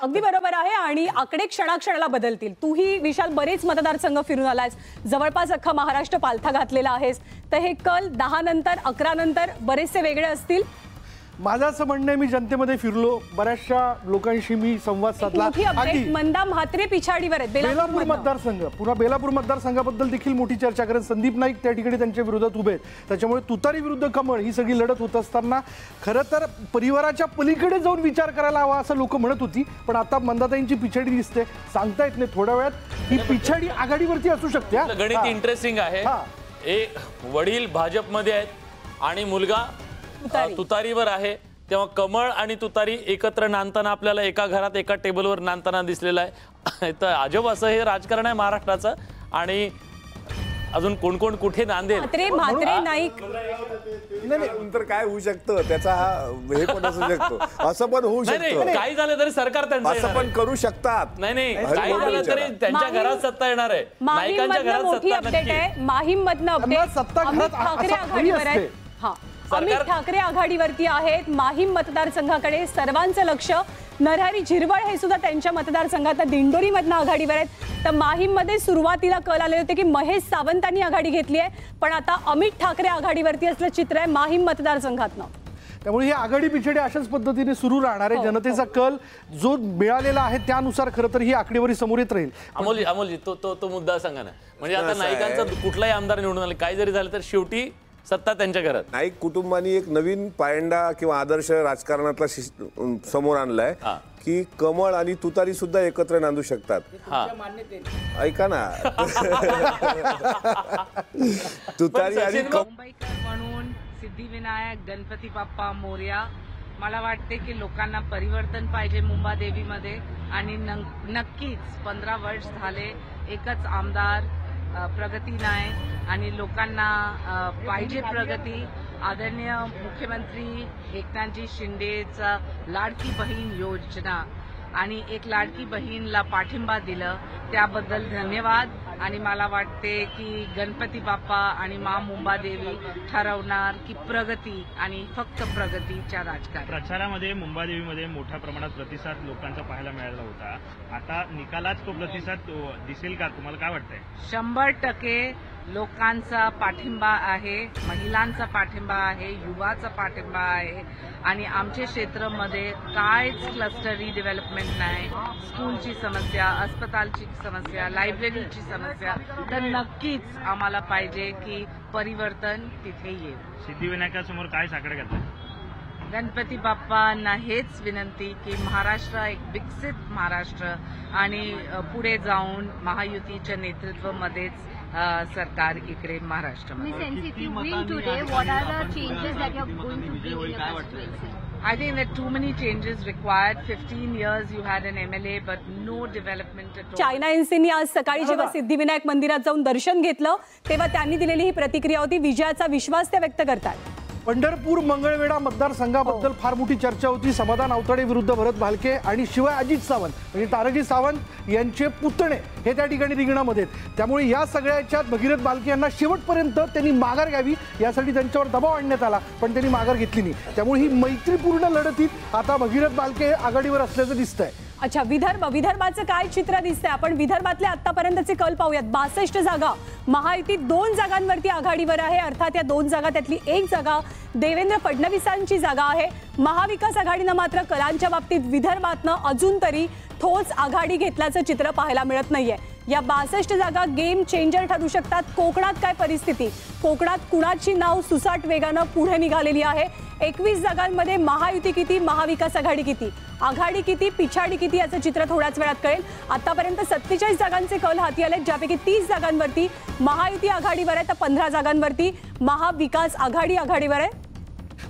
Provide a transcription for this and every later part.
अगदी बरोबर आहे आणि आकडे क्षणाक्षणाला बदलतील. तूही विशाल बरेच मतदारसंघ फिरून आलायस, जवळपास अख्खा महाराष्ट्र पालथा घातलेला आहेस, तर हे कल 10 नंतर 11 नंतर बरेचसे वेगळे असतील. माझं असं म्हणणं आहे, मी जनतेमध्ये फिरलो, बऱ्याचशा लोकांशी मी संवाद साधला. मंदा म्हात्रे पिछाडीवर आहेत. बेलापूर मतदारसंघ, पुन्हा बेलापूर मतदारसंघाबद्दल देखील मोठी चर्चा, कारण संदीप नाईक त्या ठिकाणी त्यांच्या विरोधात उभे आहेत. त्याच्यामुळे तुतारी विरुद्ध कमळ ही सगळी लढत होत असताना खरं तर परिवाराच्या पलीकडे जाऊन विचार करायला हवा असं लोक म्हणत होती. पण आता मंदाताईंची पिछाडी दिसते, सांगता येत नाही, थोड्या वेळात ही पिछाडी आघाडीवरती असू शकते. गणित इंटरेस्टिंग आहे. वडील भाजपमध्ये आहेत आणि मुलगा तुतारीवर आहे, तेव्हा कमळ आणि तुतारी एकत्र नांदताना आपल्याला एका घरात एका टेबलवर नांदताना दिसलेलं आहे. तर अजब असं हे राजकारण आहे महाराष्ट्राचं. आणि अजून कोण कोण कुठे नांदेल म्हात्रे नाईक नंतर काय होऊ शकतं त्याचा हे पण असू शकतो, असं पण होऊ शकतं. काही झालं तरी सरकार त्यांचं असं पण करू शकतात. नाही काही झालं तरी त्यांच्या घरात सत्ता येणार आहे. नाईकांच्या घरात मोठी अपडेट आहे. माहीम मधनं अपडेट अमित ठाकरे आघाडीवर आहेत. अमित ठाकरे आघाडीवरती आहेत. माहीम मतदारसंघाकडे सर्वांचं लक्ष. नरहरी झिरवळ हे सुद्धा त्यांच्या मतदारसंघात दिंडोरी मधनं आघाडीवर आहेत. तर माहीम मध्ये सुरुवातीला कल आले होते की महेश सावंतांनी आघाडी घेतली आहे, पण आता अमित ठाकरे आघाडीवरती असलं चित्र आहे माहीम मतदारसंघातनं. त्यामुळे ही आघाडी पिछाडी अशाच पद्धतीने सुरू राहणार आहे. जनतेचा कल जो मिळालेला आहे त्यानुसार खरं तर ही आकडेवारी समोर येत राहील. अमोलजी तो मुद्दा सांगा ना. म्हणजे आता नाईकांचा कुठलाही आमदार निवडून आले, काय जरी झालं तर शेवटी सत्ता त्यांच्या घरात. नाईक कुटुंबानी एक नवीन पायंडा किंवा आदर्श राजकारणातला समोर आणलाय की कमळ आणि तुतारी सुद्धा एकत्र नांदू शकतात. ऐका ना, तुतारी आणि मुंबईकर म्हणून सिद्धिविनायक गणपती बाप्पा मोरया. मला वाटते की लोकांना परिवर्तन पाहिजे मुंबादेवीमध्ये आणि नक्कीच 15 वर्ष झाले एकच आमदार, प्रगती नाही आणि लोकांना पाहिजे प्रगती. आदरणीय मुख्यमंत्री एकनाथजी शिंदेचा लाडकी बहीण योजना आणि एक लाडकी बहीणला पाठिंबा दिलं त्याबद्दल धन्यवाद. आणि मला वाटते की गणपती बाप्पा आणि मा मुंबादेवी ठरवणार की प्रगती आणि फक्त प्रगतीच्या राजकारण. प्रचारामध्ये मुंबादेवीमध्ये मोठ्या प्रमाणात प्रतिसाद लोकांचा पाहायला मिळाला होता. आता निकालात तो प्रतिसाद दिसेल का, तुम्हाला काय वाटतंय? 100% लोकांचा पाठिंबा आहे, महिलांचा पाठिंबा आहे, युवाचा पाठिंबा आहे. आणि आमच्या क्षेत्रामध्ये काहीच क्लस्टर रिडेव्हलपमेंट नाही, स्कूलची समस्या, अस्पतालची समस्या, लायब्ररीची समस्या. तर नक्कीच आम्हाला पाहिजे की परिवर्तन तिथे येईल. सिद्धिविनायकासमोर काय साकडं घातलं? गणपती बाप्पांना हेच विनंती की महाराष्ट्र एक विकसित महाराष्ट्र आणि पुढे जाऊन महायुतीच्या नेतृत्वामध्येच सरकार इकडे महाराष्ट्रामध्ये. I think there are too many changes required. 15 years you had an MLA but no development at all. China एनसीनी आज सकाळी जेव्हा सिद्धिविनायक मंदिरात जाऊन दर्शन घेतलं तेव्हा त्यांनी दिलेली ही प्रतिक्रिया होती. विजयाचा विश्वास ते व्यक्त करतात. पंढरपूर मंगळवेढा मतदारसंघाबद्दल फार मोठी चर्चा होती. समाधान आवताडे विरुद्ध भरत भालके आणि शिवाय अजित सावंत म्हणजे तानाजी सावंत यांचे पुतणे हे त्या ठिकाणी रिंगणामध्ये आहेत. त्यामुळे या सगळ्याच्यात भगीरथ भालके यांना शेवटपर्यंत त्यांनी माघार घ्यावी यासाठी त्यांच्यावर दबाव आणण्यात आला, पण त्यांनी माघार घेतली नाही. त्यामुळे ही मैत्रीपूर्ण लढतीत आता भगीरथ भालके आघाडीवर असल्याचं दिसतंय. अच्छा, विदर्भाचं काय चित्र दिसतंय? आपण विदर्भातले आतापर्यंतचे कल पाहूयात. 62 जागा महायुती 2 जागांवरती आघाडीवर आहे. अर्थात या 2 जागा त्यातली एक जागा देवेंद्र फडणवीसांची जागा आहे. महाविकास आघाडीनं मात्र कलांच्या बाबतीत विदर्भातनं अजून तरी ठोस आघाडी घेतल्याचं चित्र पाहायला मिळत नाहीये. या 62 जागा गेम चेंजर ठरू शकतात. कोकणात काय परिस्थिती? कोकणात कुणाची नाव सुसाट वेगानं पुढे निघालेली आहे? 21 जागांमध्ये महायुती किती, महाविकास आघाडी किती, आघाडी किती, पिछाडी किती याचं चित्र थोड्याच वेळात कळेल. आतापर्यंत 47 जागांचे कल हाती आले, ज्यापैकी 30 जागांवरती महायुती आघाडीवर आहे तर 15 जागांवरती महाविकास आघाडी आघाडीवर आहे.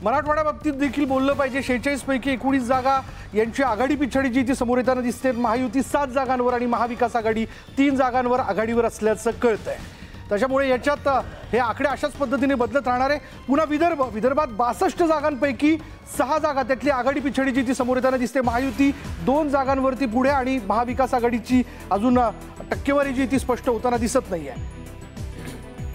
मराठवाड्या बाबतीत देखील बोललं पाहिजे. 46 पैकी 19 जागा यांची आघाडी पिछाडीची ती समोर येताना दिसते. महायुती 7 जागांवर आणि महाविकास आघाडी 3 जागांवर आघाडीवर असल्याचं कळतंय. त्याच्यामुळे याच्यात हे आकडे अशाच पद्धतीने बदलत राहणार आहे. पुन्हा विदर्भात 62 जागांपैकी 6 जागा त्यातली आघाडी पिछाडीची ती समोर येताना दिसते. महायुती 2 जागांवरती पुढे आणि महाविकास आघाडीची अजून टक्केवारी जी ती स्पष्ट होताना दिसत नाहीये.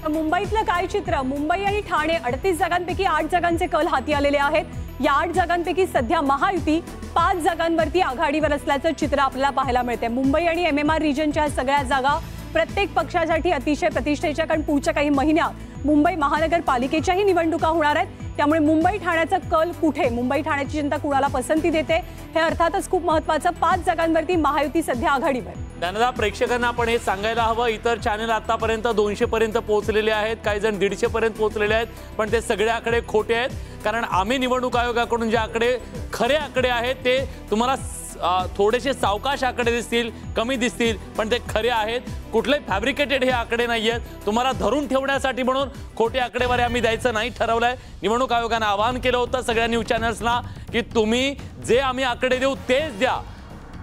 मुंबईतलं काय चित्र? मुंबई आणि ठाणे 38 जागांपैकी 8 जागांचे कल हाती आलेले आहेत. या 8 जागांपैकी सध्या महायुती 5 जागांवरती आघाडीवर असल्याचं चित्र आपल्याला पाहायला मिळते. मुंबई आणि MMR रिजनच्या सगळ्या जागा प्रत्येक पक्षासाठी अतिशय प्रतिष्ठेच्या, कारण पुढच्या काही महिन्यात मुंबई महानगरपालिकेच्याही निवडणुका होणार आहेत. त्यामुळे मुंबई ठाण्याचा कल कुठे, मुंबई ठाण्याची जनता कुणाला पसंती देते हे अर्थातच खूप महत्त्वाचं. 5 जागांवरती महायुती सध्या आघाडीवर. त्यांना प्रेक्षकांना आपण हे सांगायला हवं, इतर चॅनल आतापर्यंत 200 पर्यंत पोहोचलेले आहेत, काही जण 150 पर्यंत पोहोचलेले आहेत, पण ते सगळे आकडे खोटे आहेत. कारण आम्ही निवडणूक आयोगाकडून जे आकडे खरे आकडे आहेत ते तुम्हाला थोडेसे सावकाश आकडे दिसतील, कमी दिसतील, पण ते खरे आहेत. कुठले फॅब्रिकेटेड हे आकडे नाही आहेत. तुम्हाला धरून ठेवण्यासाठी म्हणून खोटे आकडेवारी आम्ही द्यायचं नाही ठरवलंय. निवडणूक आयोगाने आवाहन केलं होतं सगळ्या न्यूज चॅनल्सना की तुम्ही जे आम्ही आकडे देऊ तेच द्या,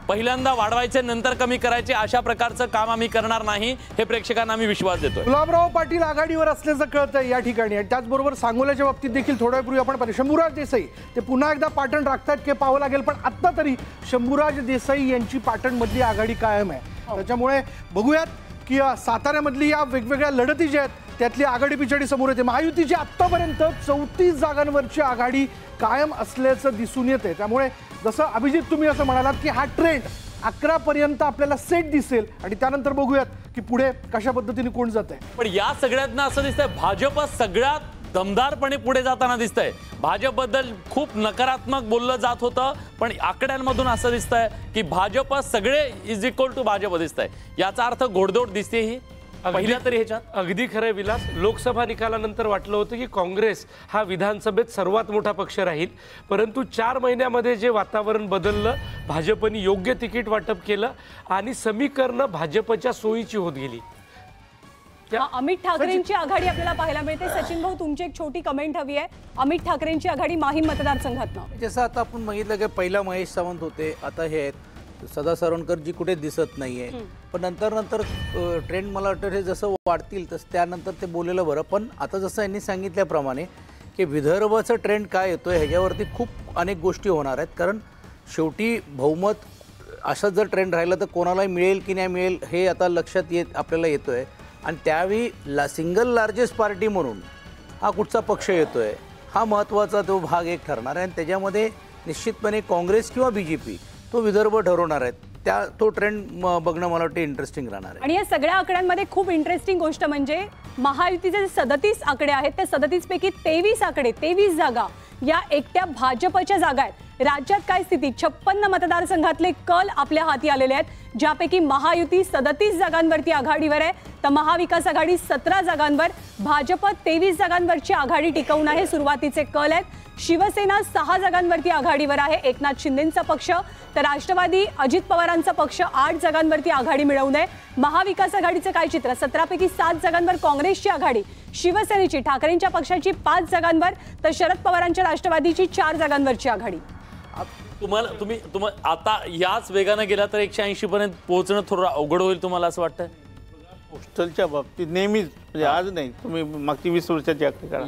पहिल्यांदा वाढवायचे नंतर कमी करायचे अशा प्रकारचं काम आम्ही करणार नाही, हे प्रेक्षकांना आम्ही विश्वास देतोय. गुलाबराव पाटील आघाडीवर असल्याचं कळतंय या ठिकाणी. आणि त्याचबरोबर सांगोल्याच्या बाबतीत देखील थोड्या वेळपूर्वी आपण पाहिलं शंभूराज देसाई ते पुन्हा एकदा पाटण राखतात की पाहावं लागेल, पण आता तरी शंभूराज देसाई यांची पाटणमधली आघाडी कायम आहे. त्याच्यामुळे बघूयात की साताऱ्यामधली या वेगवेगळ्या लढती ज्या आहेत त्यातली आघाडी पिछाडी समोर येते. महायुतीची आत्तापर्यंत 34 जागांवरची आघाडी कायम असल्याचं दिसून येते. त्यामुळे जसं अभिजित तुम्ही असं म्हणालात की हा ट्रेंड 11 पर्यंत आपल्याला सेट दिसेल आणि त्यानंतर बघूयात की पुढे कशा पद्धतीने कोण जात आहे. पण या सगळ्यांना असं दिसतंय भाजप सगळ्यात दमदारपणे पुढे जाताना दिसतंय. भाजपबद्दल खूप नकारात्मक बोललं जात होतं, पण आकड्यांमधून असं दिसतंय की भाजप सगळे इज इक्वल टू भाजप दिसतंय. याचा अर्थ घोडदौड दिसते ही पहिल्या तरी ह्याच्यात. अगदी खरं विलास. लोकसभा निकालानंतर वाटलं होतं की काँग्रेस हा विधानसभेत सर्वात मोठा पक्ष राहील, परंतु 4 महिन्यामध्ये जे वातावरण बदललं, भाजपने योग्य तिकीट वाटप केलं आणि समीकरणं भाजपच्या सोयीची होत गेली. अमित ठाकरेंची आघाडी आपल्याला पाहायला मिळते. सचिन भाऊ, तुमची एक छोटी कमेंट हवी आहे. अमित ठाकरेंची आघाडी माहीम मतदारसंघातनं. जसं आता आपण बघितलं की पहिला महेश सावंत होते, आता हे आहेत सदा सरवणकर जी कुठे दिसत नाहीये, पण नंतर ट्रेंड मला वाटतं हे जसं वाढतील तसं त्यानंतर ते बोललेलं बरं. पण आता जसं यांनी सांगितल्याप्रमाणे की विदर्भाचं ट्रेंड काय येतोय ह्याच्यावरती खूप अनेक गोष्टी होणार आहेत. कारण शेवटी बहुमत असा जर ट्रेंड राहिला तर कोणालाही मिळेल की नाही मिळेल हे आता लक्षात आपल्याला येतोय. आणि त्यावेळी सिंगल लार्जेस्ट पार्टी म्हणून हा कुठचा पक्ष येतोय हा महत्त्वाचा तो भाग एक ठरणार आहे. आणि त्याच्यामध्ये निश्चितपणे काँग्रेस किंवा BJP तो विदर्भ ठरवणार आहेत. तो ट्रेंड बघणं मला वाटतं इंटरेस्टिंग राहणार आहे. आणि या सगळ्या आकड्यांमध्ये खूप इंटरेस्टिंग गोष्ट म्हणजे महायुतीचे 37 आकडे आहेत, त्या 37 पैकी 23 आकडे, 23 जागा या एकट्या भाजपच्या जागा आहेत. राज्यात काय स्थिती, 56 मतदारसंघातले कल आपल्या हाती आलेले आहेत, ज्यापैकी महायुती 37 जागांवरती आघाडीवर आहे, तर महाविकास आघाडी 17 जागांवर, भाजप 23 जागांवरची आघाडी टिकवणं हे सुरुवातीचे कल आहेत. शिवसेना 6 जागांवरती आघाडीवर आहे, एकनाथ शिंदेंचा पक्ष, तर राष्ट्रवादी अजित पवारांचा पक्ष 8 जागांवरती आघाडी मिळवून आहे. महाविकास आघाडीचं काय चित्र, 17 पैकी 7 जागांवर काँग्रेसची आघाडी, शिवसेनेची ठाकरेंच्या पक्षाची 5 जागांवर, तर शरद पवारांच्या राष्ट्रवादीची 4 जागांवरची आघाडी. तुम्ही आता याच वेगाने गेला तर 180 पर्यंत पोहोचणं थोडं अवघड होईल, तुम्हाला असं वाटतं? पोस्टलच्या बाबतीत नेहमीच, म्हणजे आज नाही, तुम्ही मागची 20 वर्षाची आकडे काढा,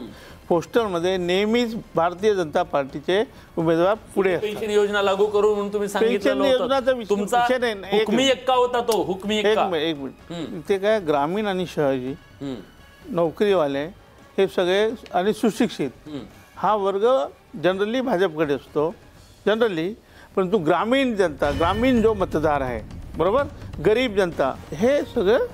पोस्टलमध्ये नेहमीच भारतीय जनता पार्टीचे उमेदवार पुढे असतात. पेन्शन योजना लागू करू म्हणून तुम्ही सांगितलं, तुमचा हुकमी एक्का होता तो हुकमी एक्का. एक मिनिट, इथे काय ग्रामीण आणि शहरी नोकरीवाले हे सगळे आणि सुशिक्षित हा वर्ग जनरली भाजपकडे असतो जनरली, परंतु ग्रामीण जनता, ग्रामीण जो मतदार आहे, बरोबर, गरीब जनता, हे सगळं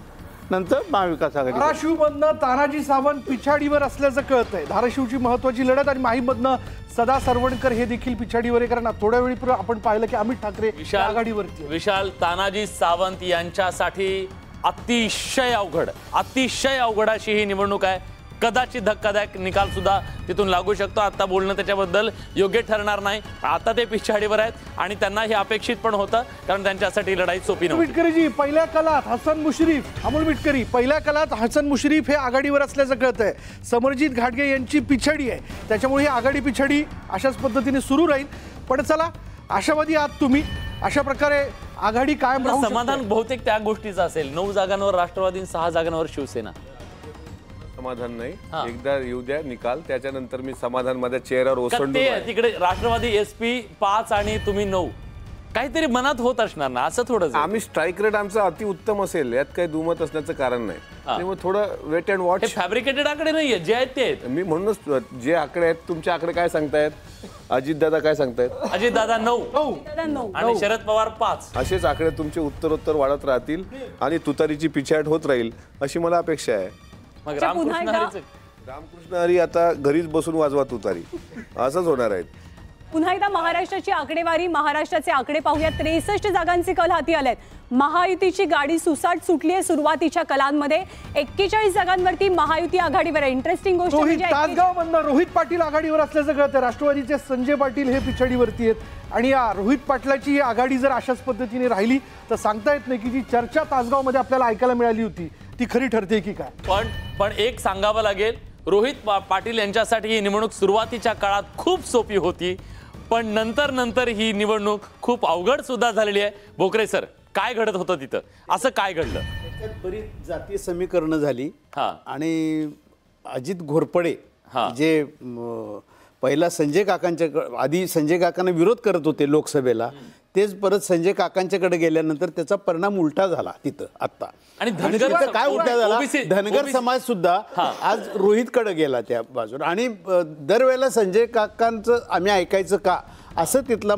नंतर महाविकास आघाडी. धाराशिवमधनं तानाजी सावंत पिछाडीवर असल्याचं कळतंय. धाराशिवची महत्वाची लढत आणि माहीमधनं सदा सरवणकर हे देखील पिछाडीवर आहे. कारण थोड्या वेळी आपण पाहिलं की अमित ठाकरे आघाडीवरती. विशाल, तानाजी सावंत यांच्यासाठी अतिशय अवघड अशी ही निवडणूक आहे. कदाचित धक्कादायक निकाल सुद्धा तिथून लागू शकतो. आता बोलणं त्याच्याबद्दल योग्य ठरणार नाही. आता ते पिछाडीवर आहेत आणि त्यांना हे अपेक्षित पण होतं, कारण त्यांच्यासाठी लढाई सोपी नव्हती. मिटकरीजी पहिल्या कालात हसन मुश्रीफ, अमोल मिटकरी पहिल्या कालात हसन मुश्रीफ हे आघाडीवर असल्याचं कळतंय. समरजित घाटगे यांची पिछाडी आहे, त्याच्यामुळे ही आघाडी पिछाडी अशाच पद्धतीने सुरू राहील. पण चला, आशावादी आहात तुम्ही, अशा प्रकारे आघाडी कायम राहू शकते. समाधान बहुतेक त्या गोष्टीचं असेल, 9 जागांवर राष्ट्रवादी, 6 जागांवर शिवसेना. समाधान नाही, एकदा येऊ द्या निकाल, त्याच्यानंतर मी समाधान माझ्या चेहऱ्यावर ओसंडून. तिकडे राष्ट्रवादी SP 5 आणि तुम्ही 9, काहीतरी मनात होत असणार ना, असं थोडं आम्ही स्ट्राईक रेट आमचा अति उत्तम असेल यात काही दुमत असण्याचं कारण नाही. त्यामुळे थोडं वेट अँड वॉच. फॅब्रिकेटेड आकडे नाहीये, जे आहेत ते आहेत. मी म्हणूनच जे आकडे आहेत, तुमचे आकडे काय सांगतायत, अजितदादा काय सांगतायत? अजितदादा 9 आणि शरद पवार 5. असेच आकडे तुमचे उत्तरोत्तर वाढत राहतील आणि तुतारीची पिछाट होत राहील अशी मला अपेक्षा आहे. मग रामकृष्ण हरी आता घरीच बसून वाजवा तुतारी, असंच होणार आहे. पुन्हा एकदा महाराष्ट्राची आकडेवारी, महाराष्ट्राचे आकडे पाहूया. 63 जागांचे कल हाती आलेत. महायुतीची गाडी सुसाट सुटली आहे सुरुवातीच्या कलांमध्ये. 41 जागांवरती महायुती आघाडीवर आहे. इंटरेस्टिंग गोष्ट म्हणजे तासगावमधनं रोहित पाटील आघाडीवर असल्याचं कळतं. राष्ट्रवादीचे संजय पाटील हे पिछाडीवरती आहेत आणि या रोहित पाटलाची ही आघाडी जर अशाच पद्धतीने राहिली तर सांगता येत नाही की जी चर्चा तासगावमध्ये आपल्याला ऐकायला मिळाली होती ती खरी ठरते की काय. पण एक सांगावं लागेल, रोहित पाटील यांच्यासाठी ही निवडणूक सुरुवातीच्या काळात खूप सोपी होती, पण नंतर ही निवडणूक खूप अवघड सुद्धा झालेली आहे. भोकरे सर, काय घडत होतं तिथं, असं काय घडलं? त्याच्यात बरीच जातीय समीकरणं झाली आणि अजित घोरपडे जे पहिला संजय काकांच्या आधी संजय काकांना विरोध करत होते लोकसभेला, तेच परत संजय काकांच्याकडे गेल्यानंतर त्याचा परिणाम उलटा झाला तिथं आता. आणि काय उलटा झाला, धनगर समाज सुद्धा आज रोहितकडे गेला त्या बाजूला. आणि दरवेळेला संजय काकांचं आम्ही ऐकायचं का असं तिथला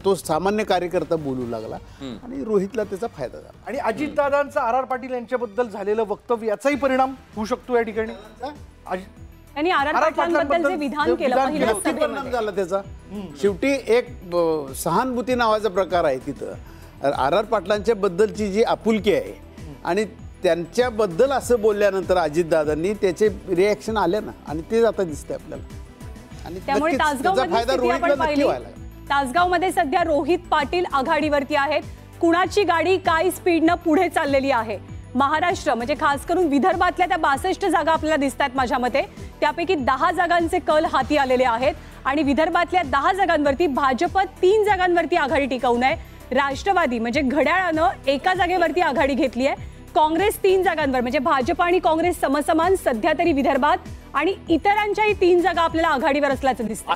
तो सामान्य कार्यकर्ता बोलू लागला आणि रोहितला त्याचा फायदा झाला. आणि अजितदादांचं आर पाटील यांच्याबद्दल झालेलं वक्तव्य याचाही परिणाम होऊ शकतो या ठिकाणी. त्यांनी आर पाटलांबद्दल जे विधान केलं परिणाम झाला त्याचा. शेवटी एक सहानुभूती नावाचा प्रकार आहे तिथं. आर पाटलांच्या बद्दलची जी आपुलकी आहे आणि त्यांच्याबद्दल असं बोलल्यानंतर अजितदादांनी त्याचे रिॲक्शन आले ना, आणि ते आता दिसतंय आपल्याला. आणि त्यामुळे तासगावमध्ये सध्या रोहित पाटील आघाडीवरती आहेत. कुणाची गाडी काय स्पीडनं पुढे चाललेली आहे. महाराष्ट्र म्हणजे खास करून विदर्भातल्या त्या 62 जागा आपल्याला दिसतात माझ्या मते. त्यापैकी 10 जागांचे कल हाती आलेले आहेत आणि विदर्भातल्या 10 जागांवरती भाजप 3 जागांवरती आघाडी टिकवून आहे. राष्ट्रवादी म्हणजे घड्याळानं एका जागेवरती आघाडी घेतली आहे. काँग्रेस 3 जागांवर म्हणजे भाजप आणि काँग्रेस समसमान सध्या तरी विदर्भात, आणि इतरांच्याही 3 जागा आपल्याला आघाडीवर असल्याचं दिसतं.